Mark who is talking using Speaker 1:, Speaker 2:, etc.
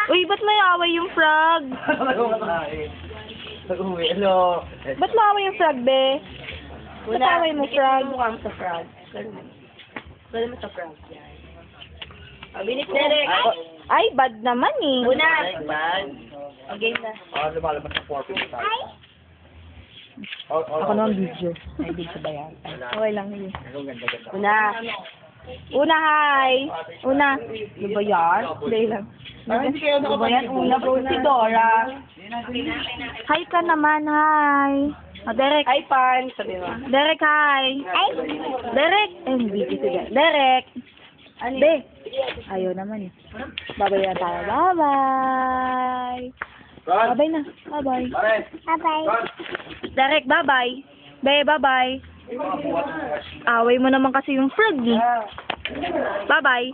Speaker 1: Uy, ba't may away yung frog?
Speaker 2: Pag-uwi, ano?
Speaker 1: Ba't maaway yung frog, be? Ba't away mo, frog?
Speaker 3: Mukha mo sa frog. Ganun mo sa frog. Yan. Binis Derek.
Speaker 1: Ay, bad naman eh.
Speaker 3: Una. O, game na.
Speaker 2: Lumalabas sa 4 tayo.
Speaker 1: Ako naman video. Ay, video ba yan? Okay lang yun.
Speaker 3: Una.
Speaker 1: Una, hi! Una. Ano ba yan? Hindi lang.
Speaker 3: Ano ba yan? Una, bro. Si Dora.
Speaker 1: Hi ka naman, hi! Derek.
Speaker 3: Hi, Pan. Sabi mo.
Speaker 1: Derek, hi! Ay! Derek! Eh, video siya. Derek! Be! Ayaw naman eh. Babay na tayo. Bye-bye! Bye-bye na. Bye-bye. Bye-bye. Derek, bye-bye. Be, bye-bye. Away mo naman kasi yung frog eh. Bye-bye.